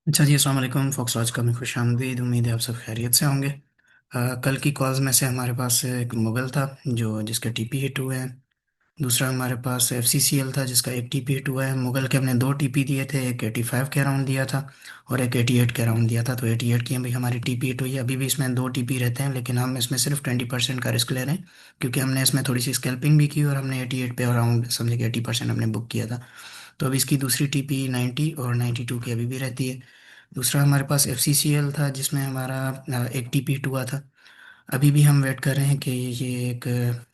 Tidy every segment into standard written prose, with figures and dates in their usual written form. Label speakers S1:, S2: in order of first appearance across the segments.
S1: अच्छा जी, अस्सलाम वालेकुम फॉक्स लॉज का मैं खुश आमदीद। उम्मीद है आप सब खैरियत से होंगे। कल की कॉल्स में से हमारे पास एक मुगल था जो जिसके टीपी हिट हुए हैं। दूसरा हमारे पास एफसीसीएल था जिसका एक टीपी हिट हुआ है। मुगल के हमने दो टीपी दिए थे, एक 85 के अराउंड दिया था और एक 88 के अराउंड दिया था। तो 88 की भी हमारी टीपी हिट हुई है। अभी भी इसमें दो टीपी रहते हैं, लेकिन हम इसमें सिर्फ 20% का रिस्क ले रहे हैं क्योंकि हमने इसमें थोड़ी सी स्कैल्पिंग भी की और हमने 88 पे अराउंड समझे कि 80% हमने बुक किया था। तो अभी इसकी दूसरी टीपी 90 और 92 की अभी भी रहती है। दूसरा हमारे पास एफ सी सी एल था जिसमें हमारा एक टीपी हुआ था। अभी भी हम वेट कर रहे हैं कि ये एक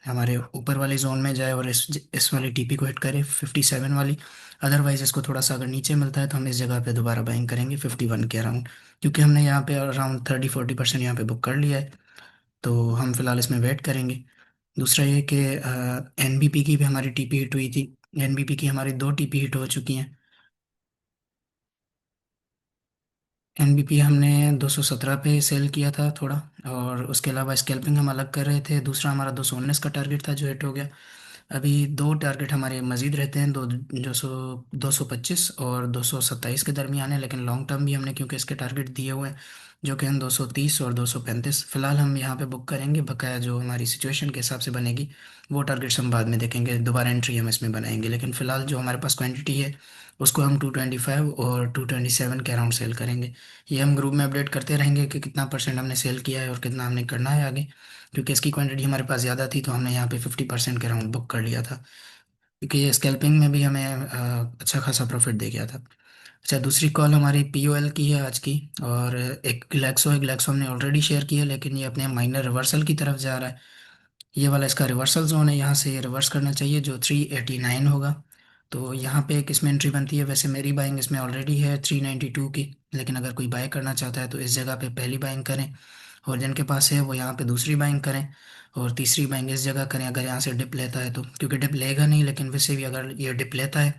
S1: हमारे ऊपर वाले जोन में जाए और इस वाली टीपी को हिट करे 57 वाली। अदरवाइज इसको थोड़ा सा अगर नीचे मिलता है तो हम इस जगह पे दोबारा बाइंग करेंगे 51 के अराउंड, क्योंकि हमने यहाँ पे अराउंड 30-40% यहाँ पे बुक कर लिया है। तो हम फिलहाल इसमें वेट करेंगे। दूसरा ये कि एन बी पी की भी हमारी टीपी हिट हुई थी। एन बी पी की हमारी दो टीपी हिट हो चुकी हैं। एनबीपी हमने 217 पे सेल किया था थोड़ा, और उसके अलावा स्कैल्पिंग हम अलग कर रहे थे। दूसरा हमारा 219 का टारगेट था जो हिट हो गया। अभी दो टारगेट हमारे मजीद रहते हैं, दो जो सौ 225 और 227 के दरमियान है, लेकिन लॉन्ग टर्म भी हमने क्योंकि इसके टारगेट दिए हुए हैं जो कि हम 230 और 235 फिलहाल हम यहाँ पे बुक करेंगे। बकाया जो हमारी सिचुएशन के हिसाब से बनेगी वो टारगेट्स हम बाद में देखेंगे, दोबारा एंट्री हम इसमें बनाएंगे। लेकिन फिलहाल जो हमारे पास क्वांटिटी है उसको हम 225 और 227 के अराउंड सेल करेंगे। ये हम ग्रुप में अपडेट करते रहेंगे कि कितना परसेंट हमने सेल किया है और कितना हमने करना है आगे। क्योंकि इसकी क्वांटिटी हमारे पास ज़्यादा थी तो हमने यहाँ पे 50% के अराउंड बुक कर लिया था, क्योंकि ये स्कैल्पिंग में भी हमें अच्छा खासा प्रॉफिट दे गया था। अच्छा, दूसरी कॉल हमारी पीओएल की है आज की। और एक ग्लैक्सो हमने ऑलरेडी शेयर किया, लेकिन ये अपने माइनर रिवर्सल की तरफ जा रहा है। ये वाला इसका रिवर्सल जोन है, यहाँ से ये रिवर्स करना चाहिए जो 389 होगा। तो यहाँ पे एक इसमें एंट्री बनती है। वैसे मेरी बाइंग इसमें ऑलरेडी है 392 की, लेकिन अगर कोई बाय करना चाहता है तो इस जगह पे पहली बाइंग करें, और जिनके पास है वो यहाँ पे दूसरी बाइंग करें, और तीसरी बाइंग इस जगह करें अगर यहाँ से डिप लेता है तो। क्योंकि डिप लेगा नहीं, लेकिन वैसे भी अगर ये डिप लेता है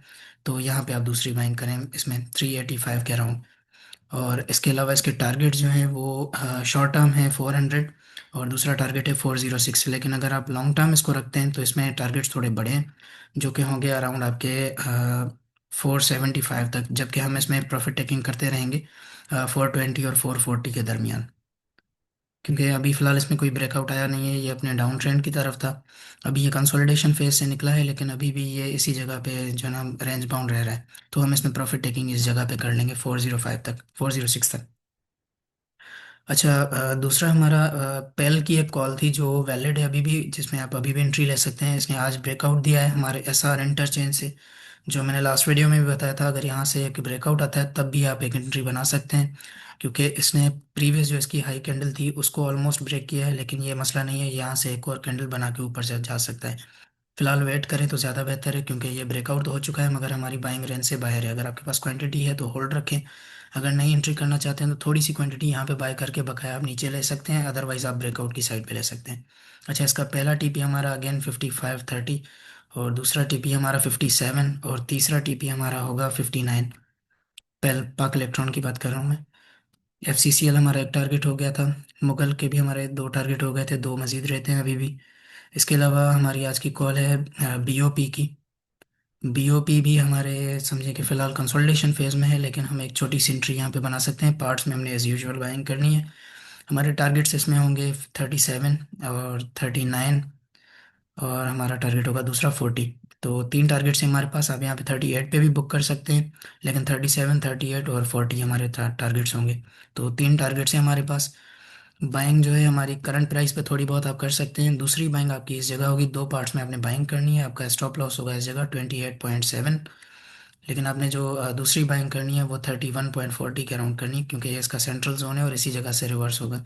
S1: तो यहाँ पे आप दूसरी बाइंग करें इसमें 385 के अराउंड। और इसके अलावा इसके टारगेट जो हैं वो शॉर्ट टर्म है 400 और दूसरा टारगेट है 406। लेकिन अगर आप लॉन्ग टर्म इसको रखते हैं तो इसमें टारगेट्स थोड़े बड़े हैं, जो कि होंगे अराउंड आपके 475 तक, जबकि हम इसमें प्रॉफिट टेकिंग करते रहेंगे 420 और 440 के दरमियान। क्योंकि अभी फ़िलहाल इसमें कोई ब्रेकआउट आया नहीं है, ये अपने डाउन ट्रेंड की तरफ था। अभी ये कंसोलिडेशन फेज से निकला है, लेकिन अभी भी ये इसी जगह पे जो है ना रेंज बाउंड रह रहा है। तो हम इसमें प्रॉफिट टेकिंग इस जगह पे कर लेंगे 405 तक, 406 तक। अच्छा, दूसरा हमारा पेल की एक कॉल थी जो वैलिड है अभी भी, जिसमें आप अभी भी एंट्री ले सकते हैं। इसने आज ब्रेकआउट दिया है हमारे एस आर इंटरचेंज से, जो मैंने लास्ट वीडियो में भी बताया था। अगर यहाँ से एक ब्रेकआउट आता है तब भी आप एक एंट्री बना सकते हैं, क्योंकि इसने प्रीवियस जो इसकी हाई कैंडल थी उसको ऑलमोस्ट ब्रेक किया है। लेकिन ये मसला नहीं है, यहाँ से एक और कैंडल बना के ऊपर से जा सकता है। फिलहाल वेट करें तो ज़्यादा बेहतर है, क्योंकि ये ब्रेकआउट तो हो चुका है मगर हमारी बाइंग रेंज से बाहर है। अगर आपके पास क्वांटिटी है तो होल्ड रखें, अगर नहीं एंट्री करना चाहते हैं तो थोड़ी सी क्वांटिटी यहाँ पे बाय करके बकाया आप नीचे ले सकते हैं, अदरवाइज आप ब्रेकआउट की साइड पे ले सकते हैं। अच्छा, इसका पहला टीपी हमारा अगेन 5530, और दूसरा टीपी हमारा 57, और तीसरा टीपी हमारा होगा 59। पहल पाक इलेक्ट्रॉन की बात कर रहा हूँ मैं। एफ सी सी एल हमारा एक टारगेट हो गया था। मुगल के भी हमारे दो टारगेट हो गए थे, दो मजीद रहते हैं अभी भी। इसके अलावा हमारी आज की कॉल है बी ओ पी की। बीओपी भी हमारे समझे कि फ़िलहाल कंसोलिडेशन फेज़ में है, लेकिन हम एक छोटी सी एंट्री यहाँ पे बना सकते हैं। पार्ट्स में हमने एज़ यूजुअल बाइंग करनी है। हमारे टारगेट्स इसमें होंगे 37 और 39, और हमारा टारगेट होगा दूसरा 40। तो तीन टारगेट्स हैं हमारे पास। आप यहाँ पे 38 पे भी बुक कर सकते हैं, लेकिन 37, 38 और 40 हमारे टारगेट्स होंगे। तो तीन टारगेट्स हैं हमारे पास। बाइंग जो है हमारी करंट प्राइस पे थोड़ी बहुत आप कर सकते हैं। दूसरी बाइंग आपकी इस जगह होगी, दो पार्ट्स में आपने बाइंग करनी है। आपका स्टॉप लॉस होगा इस जगह 28.7, लेकिन आपने जो दूसरी बाइंग करनी है वो 31.40 के अराउंड करनी है, क्योंकि ये इसका सेंट्रल जोन है और इसी जगह से रिवर्स होगा।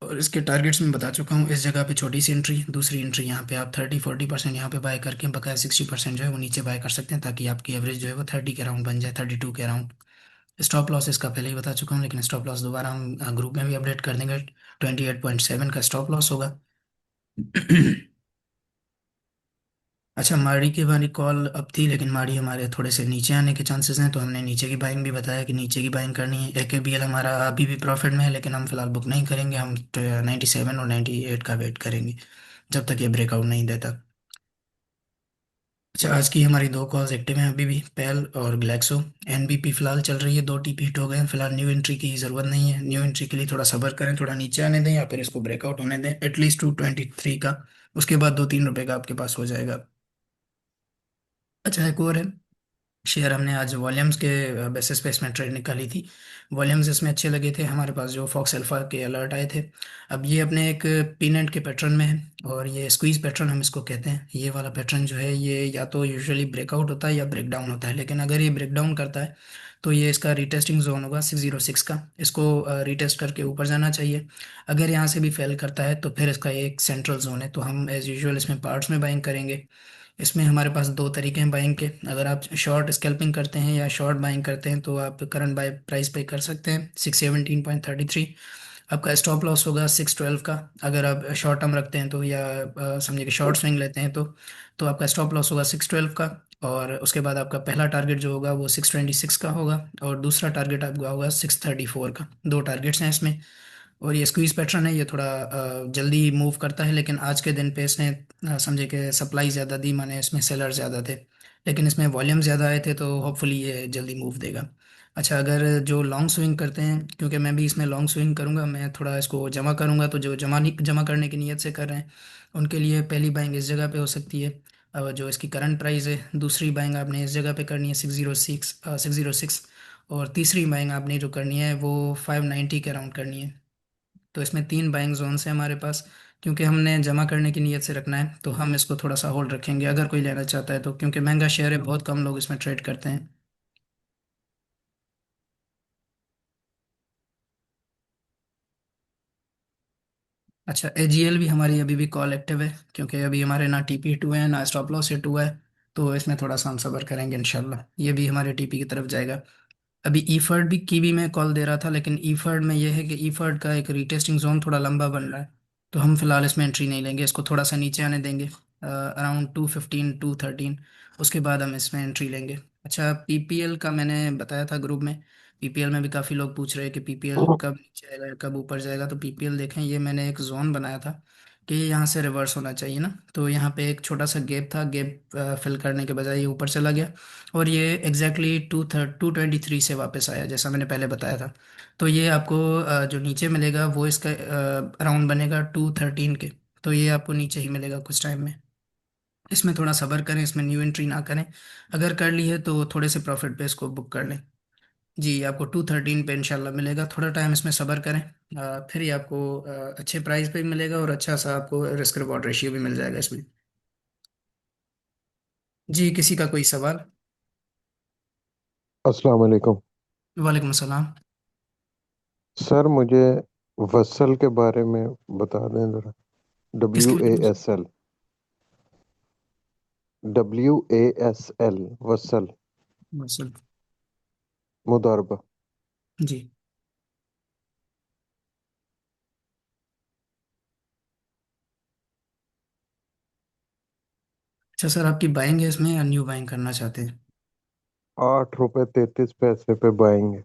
S1: और इसके टारगेट्स मैं बता चुका हूँ। इस जगह पे छोटी सी एंट्री, दूसरी एंट्री यहाँ पे आप 30-40% यहाँ पे बाय करके बकाया 60% जो है वो नीचे बाय कर सकते हैं, ताकि आपकी एवरेज जो है वो 30 के अराउंड बन जाए, 32 के अराउंड। स्टॉप लॉस इसका पहले ही बता चुका हूँ, लेकिन स्टॉप लॉस दोबारा हम ग्रुप में भी अपडेट कर देंगे। 28.7 का स्टॉप लॉस होगा। अच्छा, माड़ी की हमारी कॉल अब थी, लेकिन माड़ी हमारे थोड़े से नीचे आने के चांसेस हैं, तो हमने नीचे की बाइंग भी बताया कि नीचे की बाइंग करनी है। AKBL हमारा अभी भी प्रॉफिट में है, लेकिन हम फिलहाल बुक नहीं करेंगे। हम 97 और 98 का वेट करेंगे जब तक ये ब्रेकआउट नहीं देता। अच्छा, आज की हमारी दो कॉल्स एक्टिव हैं अभी भी, पेल और ग्लैक्सो। एनबीपी फिलहाल चल रही है, दो टीपी हिट हो गए हैं फिलहाल। न्यू एंट्री की ज़रूरत नहीं है, न्यू एंट्री के लिए थोड़ा सब्र करें, थोड़ा नीचे आने दें या फिर इसको ब्रेकआउट होने दें एटलीस्ट 223 का। उसके बाद 2-3 रुपए का आपके पास हो जाएगा। अच्छा, एक और है शेयर, हमने आज वॉल्यूम्स के बेसिस पे इसमें ट्रेड निकाली थी। वॉल्यूम्स इसमें अच्छे लगे थे हमारे पास, जो फॉक्स अल्फा के अलर्ट आए थे। अब ये अपने एक पिन एंड के पैटर्न में है, और ये स्क्वीज पैटर्न हम इसको कहते हैं। ये वाला पैटर्न जो है ये या तो यूजुअली ब्रेकआउट होता है या ब्रेक डाउन होता है, लेकिन अगर ये ब्रेक डाउन करता है तो ये इसका रीटेस्टिंग जोन होगा 606 का। इसको रीटेस्ट करके ऊपर जाना चाहिए। अगर यहाँ से भी फेल करता है तो फिर इसका एक सेंट्रल जोन है, तो हम एज यूजुअल इसमें पार्ट्स में बाइंग करेंगे। इसमें हमारे पास दो तरीके हैं बाइंग के। अगर आप शॉर्ट स्कैल्पिंग करते हैं या शॉर्ट बाइंग करते हैं तो आप करंट बाय प्राइस पे कर सकते हैं 617.33। आपका स्टॉप लॉस होगा 612 का। अगर आप शॉर्ट टर्म रखते हैं तो, या समझिए कि शॉर्ट स्विंग लेते हैं तो आपका स्टॉप लॉस होगा 612 का। और उसके बाद आपका पहला टारगेट जो होगा वो 626 का होगा, और दूसरा टारगेट आपका होगा 634 का। दो टारगेट्स हैं इसमें। और ये स्क्वीज पैटर्न है, ये थोड़ा जल्दी मूव करता है, लेकिन आज के दिन पे इसने समझे कि सप्लाई ज़्यादा दी, माने इसमें सेलर ज़्यादा थे, लेकिन इसमें वॉल्यूम ज़्यादा आए थे, तो होपफुली ये जल्दी मूव देगा। अच्छा, अगर जो लॉन्ग स्विंग करते हैं, क्योंकि मैं भी इसमें लॉन्ग स्विंग करूंगा, मैं थोड़ा इसको जमा करूंगा, तो जो जमा करने की नीयत से कर रहे हैं उनके लिए पहली बाइंग इस जगह पे हो सकती है। अब जो इसकी करंट प्राइस है, दूसरी बाइंग आपने इस जगह पे करनी है 606। और तीसरी बाइंग आपने जो करनी है वो 590 के अराउंड करनी है। तो इसमें तीन बाइंग जोन्स हैं हमारे पास। क्योंकि हमने जमा करने की नीयत से रखना है तो हम इसको थोड़ा सा होल्ड रखेंगे, अगर कोई लेना चाहता है तो, क्योंकि महंगा शेयर है, बहुत कम लोग इसमें ट्रेड करते हैं। अच्छा, एजीएल भी हमारी अभी भी कॉल एक्टिव है, क्योंकि अभी हमारे ना टीपी हिट हुए हैं ना स्टॉप लॉस हिट हुआ है। तो इसमें थोड़ा सा हम सब्र करेंगे, इंशाल्लाह ये भी हमारे टीपी की तरफ जाएगा। अभी ईफर्ड भी की भी मैं कॉल दे रहा था, लेकिन ईफर्ड में यह है कि ईफर्ड का एक रीटेस्टिंग जोन थोड़ा लंबा बन रहा है, तो हम फिलहाल इसमें एंट्री नहीं लेंगे, इसको थोड़ा सा नीचे आने देंगे अराउंड 215 213। उसके बाद हम इसमें एंट्री लेंगे। अच्छा, पीपीएल का मैंने बताया था ग्रुप में। पीपीएल में भी काफ़ी लोग पूछ रहे हैं कि पीपीएल कब नीचे आएगा कब ऊपर जाएगा, तो पीपीएल देखें, ये मैंने एक जोन बनाया था कि ये यहाँ से रिवर्स होना चाहिए ना। तो यहाँ पे एक छोटा सा गैप था, गैप फिल करने के बजाय ये ऊपर चला गया, और ये एग्जैक्टली 223 से वापस आया, जैसा मैंने पहले बताया था। तो ये आपको जो नीचे मिलेगा वो इसका अराउंड बनेगा 213 के। तो ये आपको नीचे ही मिलेगा कुछ टाइम में। इसमें थोड़ा सब्र करें, इसमें न्यू एंट्री ना करें। अगर कर ली है तो थोड़े से प्रॉफिट पे इसको बुक कर लें। जी, आपको 213 पे इंशाल्लाह मिलेगा, थोड़ा टाइम इसमें सब्र करें। फिर ही आपको अच्छे प्राइस पे भी मिलेगा, और अच्छा सा आपको रिस्क रिवॉर्ड रेशियो भी मिल जाएगा इसमें। जी, किसी का कोई सवाल?
S2: अस्सलाम वालेकुम।
S1: वालेकुम सलाम।
S2: सर मुझे वसल के बारे में बता दें ज़रा।
S1: किसके
S2: डब्ल्यू ए
S1: बारे में?
S2: S L. W A S L. वसल।
S1: मसल।
S2: मुदारबा।
S1: जी। अच्छा सर, आपकी बाइंग है इसमें या न्यू बाइंग करना चाहते हैं?
S2: 8 रुपये 33 पैसे पे बाएंगे।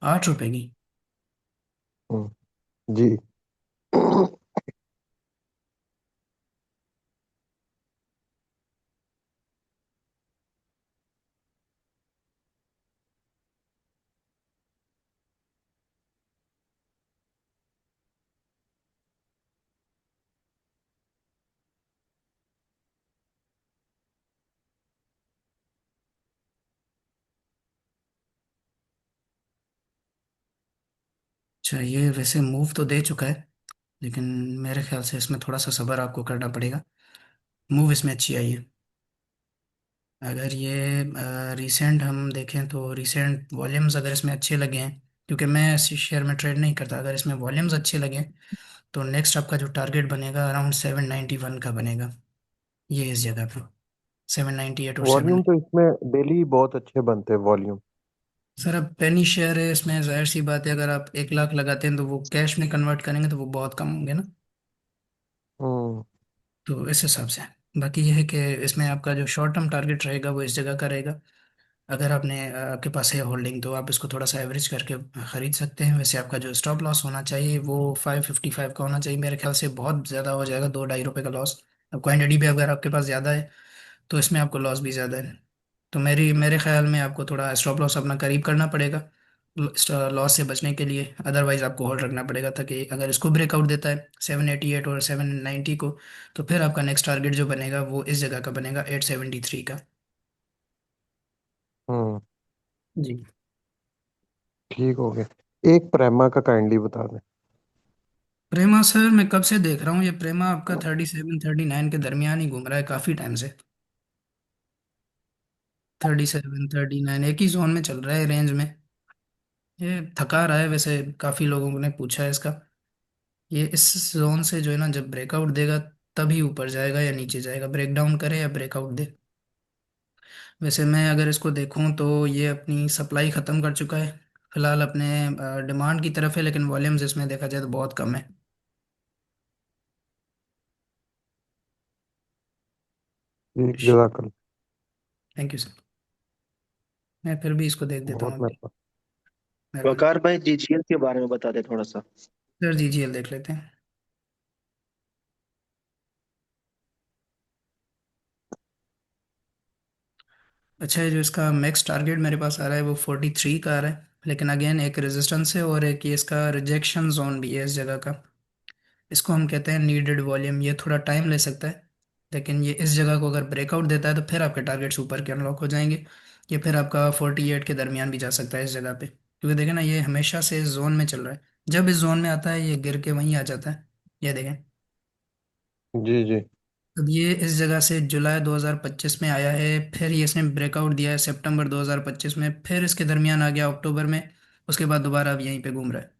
S1: 8 रुपए की?
S2: हम्म, जी।
S1: अच्छा, ये वैसे मूव तो दे चुका है, लेकिन मेरे ख्याल से इसमें थोड़ा सा सब्र आपको करना पड़ेगा। मूव इसमें अच्छी आई है। अगर ये रिसेंट हम देखें तो रिसेंट वॉल्यूम्स अगर इसमें अच्छे लगे हैं, क्योंकि मैं इस शेयर में ट्रेड नहीं करता, अगर इसमें वॉल्यूम्स अच्छे लगे तो नेक्स्ट आपका जो टारगेट बनेगा अराउंड 791 का बनेगा, ये इस जगह पे 798 और
S2: वॉल्यूम
S1: 7।
S2: तो इसमें डेली बहुत अच्छे बनते हैं वॉल्यूम।
S1: सर, अब पेनी शेयर है, इसमें जाहिर सी बात है, अगर आप 1 लाख लगाते हैं तो वो कैश में कन्वर्ट करेंगे तो वो बहुत कम होंगे ना।
S2: हम्म।
S1: तो इस हिसाब से बाकी यह है कि इसमें आपका जो शॉर्ट टर्म टारगेट रहेगा वो इस जगह का रहेगा। अगर आपके पास है होल्डिंग तो आप इसको थोड़ा सा एवरेज करके खरीद सकते हैं। वैसे आपका जो स्टॉप लॉस होना चाहिए वो 555 का होना चाहिए, मेरे ख्याल से बहुत ज़्यादा हो जाएगा 2-2.5 रुपये का लॉस। अब क्वांटिटी भी अगर आपके पास ज़्यादा है तो इसमें आपको लॉस भी ज़्यादा है। तो मेरे ख्याल में आपको थोड़ा स्टॉप लॉस अपना करीब करना पड़ेगा लॉस से बचने के लिए। अदरवाइज आपको होल्ड रखना पड़ेगा, ताकि अगर इसको ब्रेकआउट देता है 788 और 790 को, तो फिर आपका नेक्स्ट टारगेट जो बनेगा वो इस जगह का बनेगा 873 का।
S2: हम्म।
S1: जी।
S2: ठीक हो गया। एक प्रेमा का काइंडली बता दें।
S1: प्रेमा सर मैं कब से देख रहा हूँ, ये प्रेमा आपका 37 39 के दरमियान ही घूम रहा है काफ़ी टाइम से। 37 39 एक ही जोन में चल रहा है रेंज में। ये थका रहा है वैसे, काफ़ी लोगों ने पूछा है इसका। ये इस जोन से जो है ना, जब ब्रेकआउट देगा तभी ऊपर जाएगा या नीचे जाएगा, ब्रेकडाउन करे या ब्रेकआउट दे। वैसे मैं अगर इसको देखूं तो ये अपनी सप्लाई ख़त्म कर चुका है फिलहाल, अपने डिमांड की तरफ है, लेकिन वॉल्यूम्स इसमें देखा जाए तो बहुत कम है।
S2: ठीक, जजाकल।
S1: Thank you sir. मैं फिर भी इसको देख देता हूँ
S2: बहुत
S1: अभी।
S2: मेहरबान।
S1: मेहरबानी।
S3: वकार भाई जीजीएल के बारे में बता दे थोड़ा सा।
S1: सर जीजीएल देख लेते हैं। अच्छा, है जो इसका मैक्स टारगेट मेरे पास आ रहा है वो 43 का आ रहा है, लेकिन अगेन एक रेजिस्टेंस है और एक ये इसका रिजेक्शन जोन भी है इस जगह का। इसको हम कहते हैं नीडेड वॉल्यूम। ये थोड़ा टाइम ले सकता है, लेकिन ये इस जगह को अगर ब्रेकआउट देता है तो फिर आपके टारगेट्स ऊपर के अनलॉक हो जाएंगे। ये फिर आपका 48 के दरमियान भी जा सकता है इस जगह पे, क्योंकि देखें ना ये हमेशा से इस जोन में चल रहा है। जब इस जोन में आता है ये गिर के वहीं आ जाता है। ये देखें,
S2: जी जी।
S1: अब ये इस जगह से जुलाई 2025 में आया है, फिर ये इसने ब्रेकआउट दिया है सितंबर 2025 में, फिर इसके दरमियान आ गया अक्टूबर में। उसके बाद दोबारा अब यहीं पे घूम रहा है।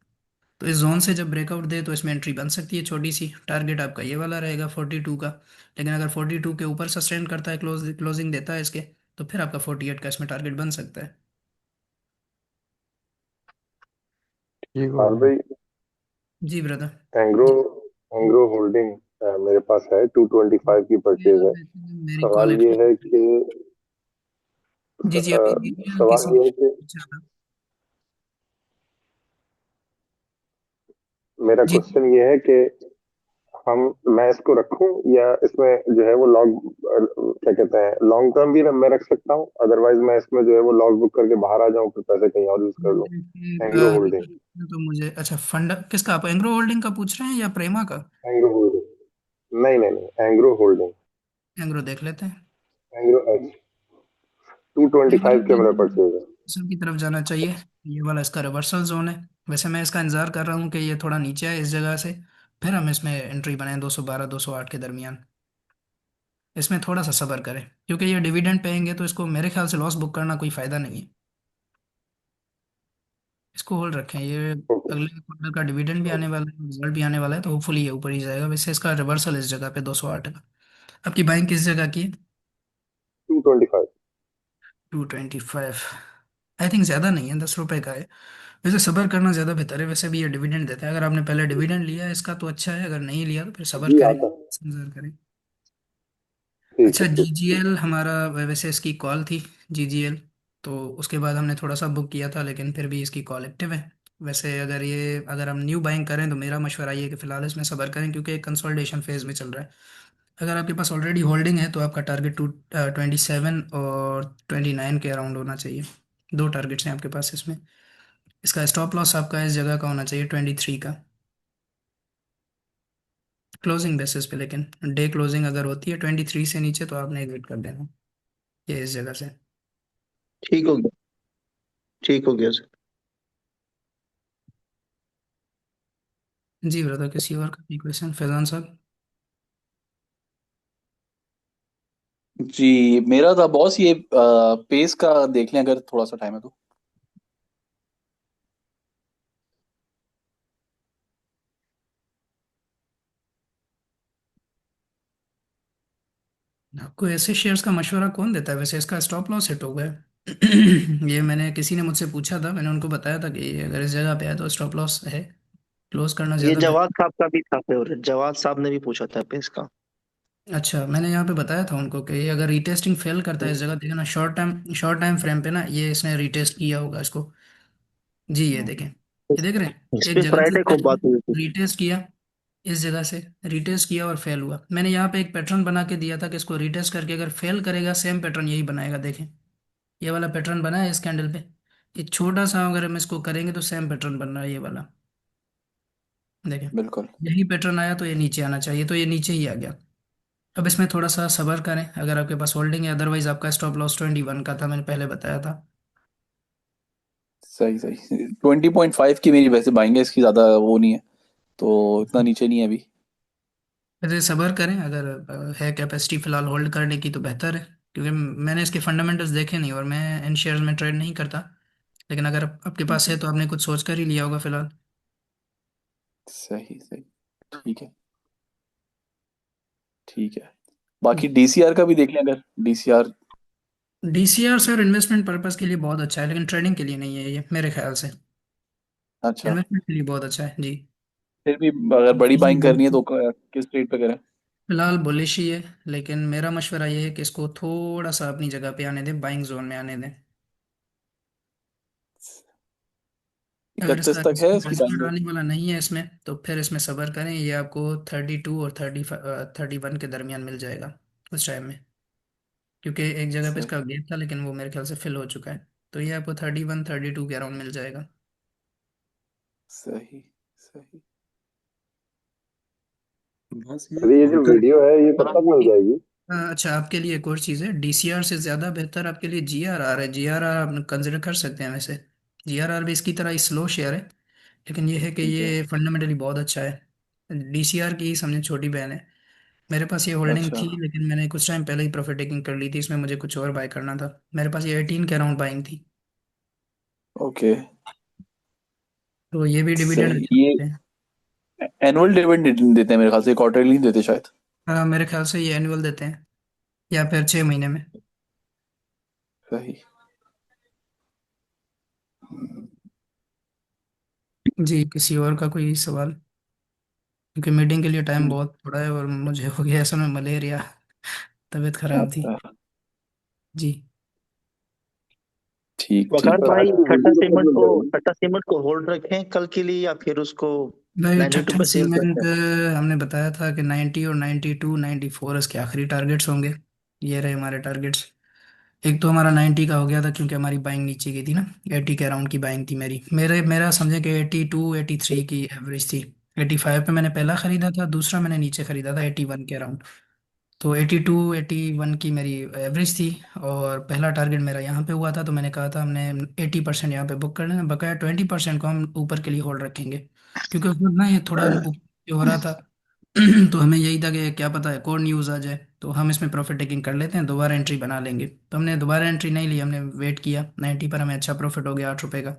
S1: तो इस जोन से जब ब्रेकआउट दे तो इसमें एंट्री बन सकती है छोटी सी। टारगेट आपका ये वाला रहेगा 42 का। लेकिन अगर 42 के ऊपर सस्टेन करता है, क्लोजिंग देता है इसके, तो फिर आपका 48 का इसमें टारगेट बन सकता है।
S2: ठीक हो
S4: और
S2: गया।
S4: भाई
S1: जी ब्रदर।
S4: एंग्रो
S1: जी।
S4: एंग्रो होल्डिंग मेरे पास है 225 की परचेज है।
S1: मेरी कॉल
S4: सवाल ये है
S1: एक्चुअली।
S4: कि
S1: जी जी, अभी BPL
S4: सवाल
S1: किसी
S4: ये
S1: ने
S4: है कि
S1: पूछा था।
S4: मेरा
S1: जी।
S4: क्वेश्चन ये है कि हम मैं इसको रखूं या इसमें जो है वो लॉग क्या कहते हैं लॉन्ग टर्म भी मैं रख सकता हूँ, अदरवाइज मैं इसमें जो है वो लॉग बुक करके बाहर आ जाऊं फिर पैसे कहीं और यूज कर लूं। एंग्रो होल्डिंग।
S1: तो मुझे अच्छा फंड किसका, आप एंग्रो होल्डिंग का पूछ रहे हैं या प्रेमा का?
S4: एंग्रो होल्डिंग। नहीं नहीं नहीं, एंग्रो होल्डिंग।
S1: एंग्रो देख लेते हैं।
S4: एंग्रो एच 225 के मेरा
S1: एंग्रो
S4: परचेज है।
S1: की तरफ जाना चाहिए। ये वाला इसका रिवर्सल जोन है। वैसे मैं इसका इंतजार कर रहा हूँ कि ये थोड़ा नीचे आए इस जगह से, फिर हम इसमें एंट्री बनाएं 212 208 के दरमियान। इसमें थोड़ा सा सब्र करें, क्योंकि ये डिविडेंड पेएंगे तो इसको मेरे ख्याल से लॉस बुक करना कोई फायदा नहीं है। इसको होल्ड रखें ये।
S4: ओके।
S1: अगले क्वार्टर का डिविडेंड भी आने वाला है, रिजल्ट भी आने वाला है, तो होपफुली ये ऊपर ही जाएगा। वैसे इसका रिवर्सल इस जगह पे 208 का। आपकी बाइंग किस जगह की है?
S4: 225।
S1: 225। आई थिंक ज़्यादा नहीं है, 10 रुपए का है। वैसे सब्र करना ज़्यादा बेहतर है, वैसे भी ये डिविडेंड देता है। अगर आपने पहले डिविडेंड लिया है इसका तो अच्छा है, अगर नहीं लिया तो फिर सब्र
S4: जी
S1: करें,
S4: आता।
S1: इंतजार करें।
S4: ठीक
S1: अच्छा,
S4: है ठीक।
S1: जीजीएल हमारा वैसे इसकी कॉल थी। जीजीएल तो उसके बाद हमने थोड़ा सा बुक किया था, लेकिन फिर भी इसकी कॉल एक्टिव है। वैसे अगर हम न्यू बाइंग करें तो मेरा मशवरा ये है कि फिलहाल इसमें सब्र करें, क्योंकि एक कंसोलिडेशन फेज में चल रहा है। अगर आपके पास ऑलरेडी होल्डिंग है तो आपका टारगेट 27 और 29 के अराउंड होना चाहिए। दो टारगेट्स हैं आपके पास इसमें। इसका स्टॉप लॉस आपका इस जगह का होना चाहिए 23 का, क्लोजिंग बेसिस पे। लेकिन डे क्लोजिंग अगर होती है 23 से नीचे तो आपने एग्जिट कर देना, ये इस जगह से।
S3: ठीक हो गया। ठीक हो गया सर।
S1: जी ब्रदर, किसी और का क्वेश्चन फैजान साहब?
S5: जी मेरा था बॉस ये पेस का देख लें अगर थोड़ा सा टाइम है तो।
S1: आपको ऐसे शेयर्स का मशवरा कौन देता है? वैसे इसका स्टॉप लॉस हिट हो गया है। ये मैंने किसी ने मुझसे पूछा था, मैंने उनको बताया था कि अगर इस जगह पे है तो स्टॉप लॉस है, क्लोज करना
S3: ये
S1: ज़्यादा
S3: जवाद
S1: बेहतर।
S3: साहब का भी था फेवरेट, जवाद साहब ने भी पूछा था पे इसका।
S1: अच्छा, मैंने यहाँ पे बताया था उनको कि ये अगर रीटेस्टिंग फेल करता है इस जगह, देखना शॉर्ट टाइम फ्रेम पे ना, ये इसने रीटेस्ट किया होगा इसको। जी ये देखें, ये देख रहे हैं
S3: इस
S1: एक
S3: पे
S1: जगह
S3: फ्राइडे को
S1: से
S3: बात हुई थी।
S1: रीटेस्ट किया, इस जगह से रिटेस्ट किया और फेल हुआ। मैंने यहाँ पे एक पैटर्न बना के दिया था कि इसको रिटेस्ट करके अगर फेल करेगा सेम पैटर्न यही बनाएगा, देखें ये वाला पैटर्न बना है इस कैंडल पे। एक छोटा सा अगर हम इसको करेंगे तो सेम पैटर्न बन रहा है ये वाला, देखें
S5: बिल्कुल।
S1: यही पैटर्न आया तो ये नीचे आना चाहिए, तो ये नीचे ही आ गया। अब इसमें थोड़ा सा सब्र करें अगर आपके पास होल्डिंग है, अदरवाइज आपका स्टॉप लॉस 21 का था, मैंने पहले बताया था।
S5: सही सही, 20.5 की मेरी वैसे बाइंग है, इसकी ज्यादा वो नहीं है, तो इतना नीचे नहीं है अभी।
S1: वैसे सब्र करें, अगर है कैपेसिटी फिलहाल होल्ड करने की तो बेहतर है, क्योंकि मैंने इसके फंडामेंटल्स देखे नहीं और मैं इन शेयर्स में ट्रेड नहीं करता। लेकिन अगर आपके पास है तो आपने कुछ सोच कर ही लिया होगा फिलहाल।
S5: सही सही। ठीक है। ठीक है। बाकी डीसीआर का भी देख लें अगर। DCR.
S1: DCR sir investment purpose के लिए बहुत अच्छा है, लेकिन ट्रेडिंग के लिए नहीं है ये मेरे ख्याल से।
S5: अच्छा।
S1: इन्वेस्टमेंट के लिए बहुत अच्छा है जी।
S5: फिर भी अगर बड़ी
S1: जी
S5: बाइंग करनी है तो किस रेट पे करें?
S1: फिलहाल बुलिश ही है, लेकिन मेरा मशवरा ये है कि इसको थोड़ा सा अपनी जगह पे आने दें, बाइंग जोन में आने दें। अगर इसका
S5: 31 तक है इसकी
S1: रिजल्ट
S5: बाइंग?
S1: आने वाला नहीं है इसमें तो फिर इसमें सब्र करें, ये आपको 32 और 31 के दरमियान मिल जाएगा उस टाइम में, क्योंकि एक जगह पे
S5: सही
S1: इसका गैप था लेकिन वो मेरे ख्याल से फिल हो चुका है। तो ये आपको 31 32 के अराउंड मिल जाएगा।
S5: सही। सही। बस ये
S4: अरे ये जो
S5: हल्का।
S4: वीडियो है ये कब तक मिल जाएगी?
S1: अच्छा, आपके लिए एक और चीज़ है, डीसीआर से ज़्यादा बेहतर आपके लिए जीआरआर है। जीआरआर आप कंसिडर कर सकते हैं वैसे। जीआरआर भी इसकी तरह ही स्लो शेयर है, लेकिन ये है कि
S5: ठीक है।
S1: ये फंडामेंटली बहुत अच्छा है। डीसीआर की समझे छोटी बहन है। मेरे पास ये होल्डिंग
S5: अच्छा।
S1: थी लेकिन मैंने कुछ टाइम पहले ही प्रॉफिट टेकिंग कर ली थी, इसमें मुझे कुछ और बाय करना था। मेरे पास ये 18 के अराउंड बाइंग थी।
S5: ओके।
S1: तो ये भी डिविडेंड
S5: सही।
S1: अच्छा
S5: ये
S1: देते हैं।
S5: एनुअल डिविडेंड देते हैं मेरे ख्याल से, क्वार्टरली नहीं देते शायद।
S1: हाँ मेरे ख्याल से ये एनुअल देते हैं या फिर 6 महीने में।
S5: सही।
S1: जी किसी और का कोई सवाल, क्योंकि मीटिंग के लिए टाइम बहुत थोड़ा है और मुझे हो गया असल में मलेरिया, तबीयत खराब थी।
S5: अच्छा।
S1: जी।
S5: ठीक
S3: वकार
S5: ठीक।
S4: सर
S3: भाई,
S4: आपकी वीडियो कब तक मिल जाएगी?
S3: टाटा सीमेंट को होल्ड रखें कल के लिए या फिर उसको
S1: भाई
S3: 92
S1: ठट्टा
S3: पे सेल करते
S1: सीमेंट
S3: हैं?
S1: हमने बताया था कि 90 और 92 94 इसके आखिरी टारगेट्स होंगे। ये रहे हमारे टारगेट्स। एक तो हमारा 90 का हो गया था क्योंकि हमारी बाइंग नीचे गई थी ना। 80 के अराउंड की बाइंग थी मेरी, मेरा समझे कि 82 83 की एवरेज थी। 85 पे मैंने पहला खरीदा था, दूसरा मैंने नीचे खरीदा था 81 के अराउंड। तो 82 81 की मेरी एवरेज थी। और पहला टारगेट मेरा यहाँ पे हुआ था, तो मैंने कहा था हमने 80% यहाँ पे बुक कर लेना, बकाया 20% को हम ऊपर के लिए होल्ड रखेंगे, क्योंकि उसमें ना ये थोड़ा ऊपर हो रहा था। तो हमें यही था कि क्या पता है कोई न्यूज़ आ जाए तो हम इसमें प्रॉफिट टेकिंग कर लेते हैं, दोबारा एंट्री बना लेंगे। तो हमने दोबारा एंट्री नहीं ली, हमने वेट किया 90 पर, हमें अच्छा प्रॉफिट हो गया 8 रुपये का।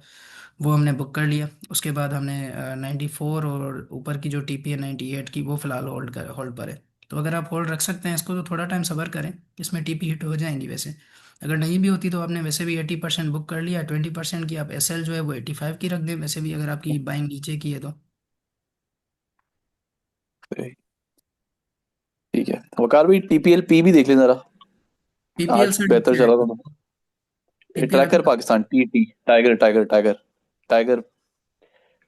S1: वो हमने बुक कर लिया। उसके बाद हमने 94 और ऊपर की जो टीपी है 98 की वो फिलहाल होल्ड पर है। तो अगर आप होल्ड रख सकते हैं इसको तो थोड़ा टाइम सब्र करें, इसमें टीपी हिट हो जाएंगी वैसे। अगर नहीं भी होती तो आपने वैसे भी 80% बुक कर लिया, 20% की आप एसएल जो है वो 85 की रख दें, वैसे भी अगर आपकी बाइंग नीचे की है तो।
S5: सही। ठीक है वकार भाई, टीपीएल पी भी देख लें जरा।
S1: पीपीएल
S5: आज
S1: से
S5: बेहतर चला था तो।
S1: PPL
S5: tracker Pakistan, T T, tiger tiger tiger tiger,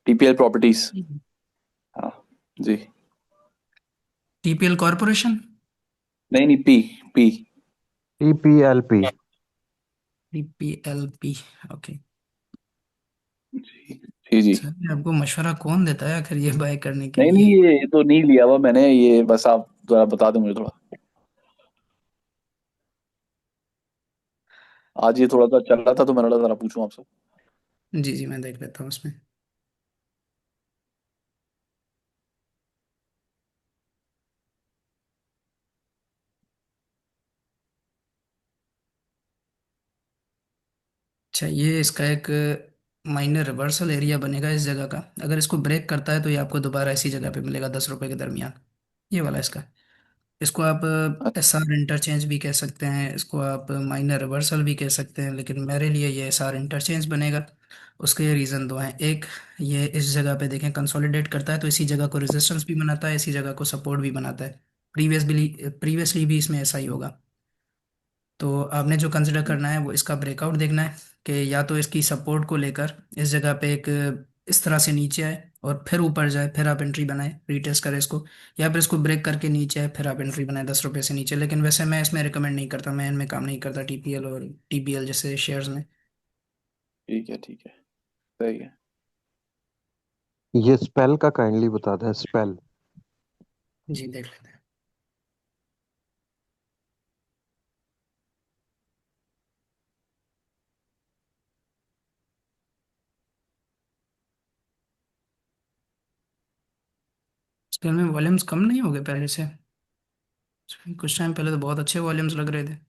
S5: TPL properties. हाँ। जी।
S1: TPL corporation.
S5: नहीं नहीं, P. P.
S2: TPLP।
S1: TPLP. Okay.
S5: जी जी जी।
S1: सर आपको मशवरा कौन देता है आखिर ये बाय करने के
S5: नहीं
S1: लिए।
S5: नहीं, ये तो नहीं लिया हुआ मैंने, ये बस आप जरा बता दें मुझे थोड़ा। आज ये थोड़ा सा चल रहा था तो मैंने बोला जरा पूछूं आपसे।
S1: जी जी मैं देख लेता हूँ उसमें। अच्छा ये इसका एक माइनर रिवर्सल एरिया बनेगा इस जगह का, अगर इसको ब्रेक करता है तो ये आपको दोबारा इसी जगह पे मिलेगा 10 रुपए के दरमियान। ये वाला इसका। इसको आप एस
S5: अच्छा।
S1: आर इंटरचेंज भी कह सकते हैं, इसको आप माइनर रिवर्सल भी कह सकते हैं, लेकिन मेरे लिए ये एस आर इंटरचेंज बनेगा। उसके रीज़न दो हैं। एक, ये इस जगह पे देखें कंसोलिडेट करता है तो इसी जगह को रेजिस्टेंस भी बनाता है, इसी जगह को सपोर्ट भी बनाता है। प्रीवियसली भी इसमें ऐसा ही होगा। तो आपने जो कंसिडर करना है वो इसका ब्रेकआउट देखना है कि या तो इसकी सपोर्ट को लेकर इस जगह पे एक इस तरह से नीचे आए और फिर ऊपर जाए, फिर आप एंट्री बनाए, रीटेस्ट करें इसको, या फिर इसको ब्रेक करके नीचे आए, फिर आप एंट्री बनाए 10 रुपये से नीचे। लेकिन वैसे मैं इसमें रिकमेंड नहीं करता, मैं इनमें काम नहीं करता, टीपीएल और टीबीएल जैसे शेयर्स में।
S5: ठीक है, ठीक है, सही है।
S2: ये स्पेल का काइंडली बता दें, स्पेल।
S1: जी देख लेते हैं। स्पेल में वॉल्यूम्स कम नहीं हो गए पहले से? कुछ टाइम पहले तो बहुत अच्छे वॉल्यूम्स लग रहे थे।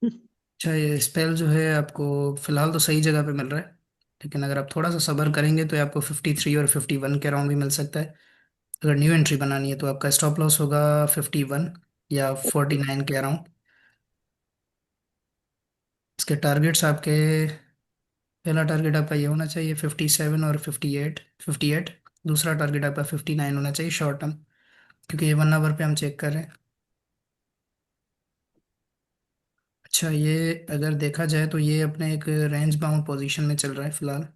S1: अच्छा, ये स्पेल जो है आपको फिलहाल तो सही जगह पे मिल रहा है, लेकिन अगर आप थोड़ा सा सब्र करेंगे तो ये आपको 53 और 51 के अराउंड भी मिल सकता है। अगर न्यू एंट्री बनानी है तो आपका स्टॉप लॉस होगा 51 या 49 के अराउंड। इसके टारगेट्स आपके, पहला टारगेट आपका ये होना चाहिए 57 और 58। दूसरा टारगेट आपका 59 होना चाहिए शॉर्ट टर्म, क्योंकि ये 1 आवर पे हम चेक कर रहे हैं। अच्छा, ये अगर देखा जाए तो ये अपने एक रेंज बाउंड पोजीशन में चल रहा है फिलहाल,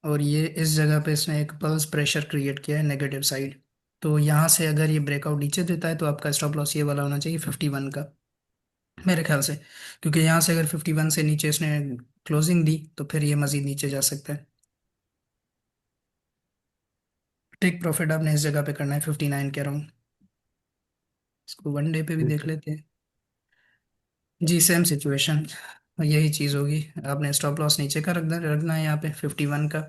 S1: और ये इस जगह पे इसने एक पल्स प्रेशर क्रिएट किया है नेगेटिव साइड। तो यहाँ से अगर ये ब्रेकआउट नीचे देता है तो आपका स्टॉप लॉस ये वाला होना चाहिए 51 का, मेरे ख्याल से। क्योंकि यहाँ से अगर 51 से नीचे इसने क्लोजिंग दी तो फिर ये मजीद नीचे जा सकता है। टेक प्रॉफिट आपने इस जगह पे करना है 59 के अराउंड। इसको 1 डे पे भी
S2: ठीक
S1: देख
S2: है।
S1: लेते हैं। जी सेम सिचुएशन, यही चीज़ होगी। आपने स्टॉप लॉस नीचे का रखना है यहाँ पे 51 का,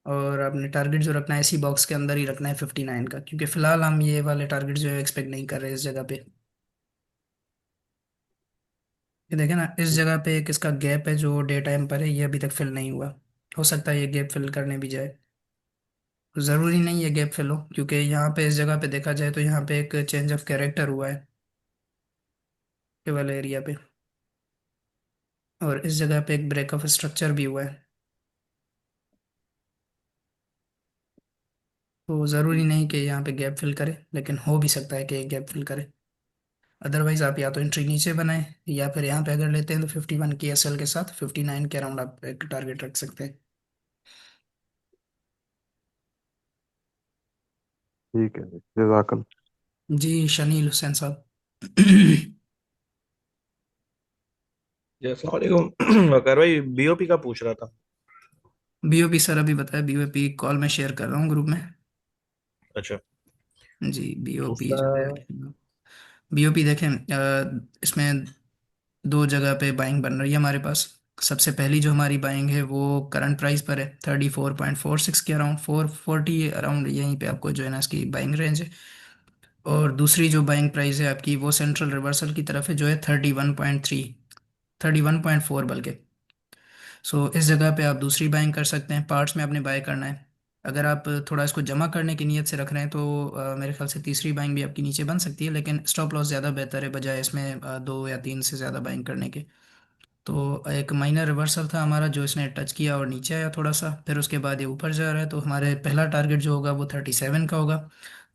S1: और आपने टारगेट जो रखना है इसी बॉक्स के अंदर ही रखना है 59 का, क्योंकि फिलहाल हम ये वाले टारगेट जो है एक्सपेक्ट नहीं कर रहे इस जगह पे। ये देखें ना, इस जगह पे एक इसका गैप है जो डे टाइम पर है, ये अभी तक फिल नहीं हुआ। हो सकता है ये गैप फिल करने भी जाए। ज़रूरी नहीं है गैप फिल हो, क्योंकि यहाँ पे इस जगह पे देखा जाए तो यहाँ पे एक चेंज ऑफ कैरेक्टर हुआ है ये वाले एरिया पे, और इस जगह पे एक ब्रेक ऑफ स्ट्रक्चर भी हुआ है। तो ज़रूरी नहीं कि यहाँ पे गैप फिल करे, लेकिन हो भी सकता है कि ये गैप फिल करे। अदरवाइज आप या तो एंट्री नीचे बनाएं, या फिर यहाँ पे अगर लेते हैं तो 51 की एसएल के साथ 59 के अराउंड आप एक टारगेट रख सकते हैं।
S2: ठीक है जी, जजाकल।
S1: जी शनील हुसैन साहब।
S6: जी अस्सलाम वालेकुम। वकार भाई बीओपी का पूछ रहा था।
S1: बीओपी सर अभी बताया, बीओपी कॉल में शेयर कर रहा हूँ ग्रुप में।
S6: अच्छा।
S1: जी बीओपी
S6: उसका
S1: जो है, बीओपी देखें, इसमें दो जगह पे बाइंग बन रही है हमारे पास। सबसे पहली जो हमारी बाइंग है वो करंट प्राइस पर है 34.46 के अराउंड, 440 अराउंड, यहीं पे आपको जो है ना इसकी बाइंग रेंज है। और दूसरी जो बाइंग प्राइस है आपकी वो सेंट्रल रिवर्सल की तरफ है, जो है 31.3, 31.4 बल्कि। सो इस जगह पे आप दूसरी बाइंग कर सकते हैं, पार्ट्स में आपने बाय करना है। अगर आप थोड़ा इसको जमा करने की नीयत से रख रहे हैं तो मेरे ख्याल से तीसरी बाइंग भी आपकी नीचे बन सकती है, लेकिन स्टॉप लॉस ज़्यादा बेहतर है बजाय इसमें 2 या 3 से ज़्यादा बाइंग करने के। तो एक माइनर रिवर्सल था हमारा जो इसने टच किया और नीचे आया थोड़ा सा, फिर उसके बाद ये ऊपर जा रहा है। तो हमारे पहला टारगेट जो होगा वो 37 का होगा,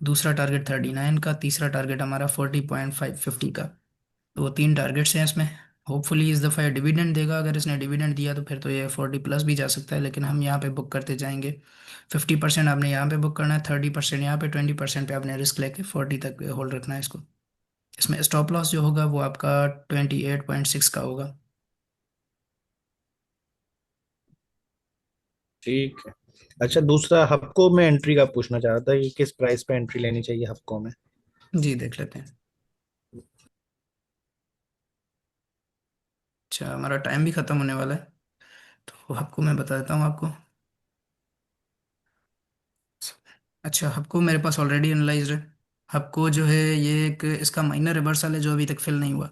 S1: दूसरा टारगेट 39 का, तीसरा टारगेट हमारा 40.550 का। तो वो 3 टारगेट्स हैं इसमें। होपफुली इस दफ़ा ये डिविडेंड देगा, अगर इसने डिविडेंड दिया तो फिर तो ये 40 प्लस भी जा सकता है, लेकिन हम यहाँ पे बुक करते जाएंगे। 50% आपने यहाँ पे बुक करना है, 30% यहाँ पे, 20% पे आपने रिस्क लेके 40 तक होल्ड रखना है इसको। इसमें स्टॉप लॉस जो होगा वो आपका 28.6 का होगा।
S6: ठीक है। अच्छा, दूसरा हपको में एंट्री का पूछना चाह रहा था, ये किस प्राइस पे एंट्री लेनी चाहिए हपको में?
S1: जी देख लेते हैं। अच्छा, हमारा टाइम भी ख़त्म होने वाला है, तो आपको मैं बता देता हूँ आपको। अच्छा, हबको मेरे पास ऑलरेडी एनालाइज्ड है। हबको जो है ये एक इसका माइनर रिवर्सल है जो अभी तक फिल नहीं हुआ।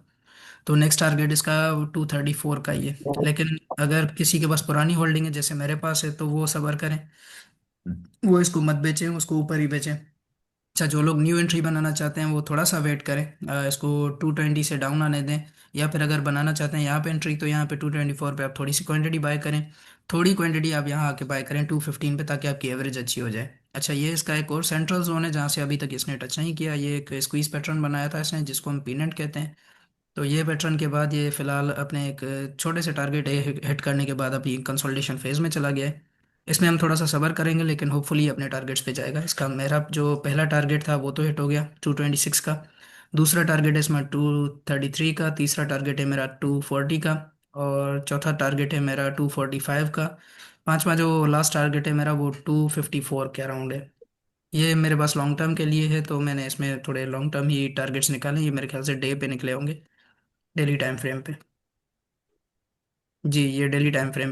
S1: तो नेक्स्ट टारगेट इसका 234 का ही है। लेकिन अगर किसी के पास पुरानी होल्डिंग है जैसे मेरे पास है तो वो सब्र करें, वो इसको मत बेचें, उसको ऊपर ही बेचें। अच्छा, जो लोग न्यू एंट्री बनाना चाहते हैं वो थोड़ा सा वेट करें, इसको 220 से डाउन आने दें। या फिर अगर बनाना चाहते हैं यहाँ पे एंट्री, तो यहाँ पे 224 पे आप थोड़ी सी क्वांटिटी बाय करें। थोड़ी क्वांटिटी आप यहाँ आके बाय करें 215 पे, ताकि आपकी एवरेज अच्छी हो जाए। अच्छा, ये इसका एक और सेंट्रल जोन है जहाँ से अभी तक इसने टच नहीं किया। ये एक स्क्वीज पैटर्न बनाया था इसने, जिसको हम पीनट कहते हैं। तो ये पैटर्न के बाद ये फिलहाल अपने एक छोटे से टारगेट हिट करने के बाद अभी कंसोलिडेशन फेज में चला गया है। इसमें हम थोड़ा सा सब्र करेंगे, लेकिन होपफुली अपने टारगेट्स पे जाएगा। इसका मेरा जो पहला टारगेट था वो तो हिट हो गया 226 का। दूसरा टारगेट है इसमें 233 का। तीसरा टारगेट है मेरा 240 का। और चौथा टारगेट है मेरा 245 का। पांचवा जो लास्ट टारगेट है मेरा वो 254 के अराउंड है। ये मेरे पास लॉन्ग टर्म के लिए है, तो मैंने इसमें थोड़े लॉन्ग टर्म ही टारगेट्स निकाले। ये मेरे ख्याल से डे पे निकले होंगे, डेली टाइम फ्रेम पे। जी, ये डेली टाइम फ्रेम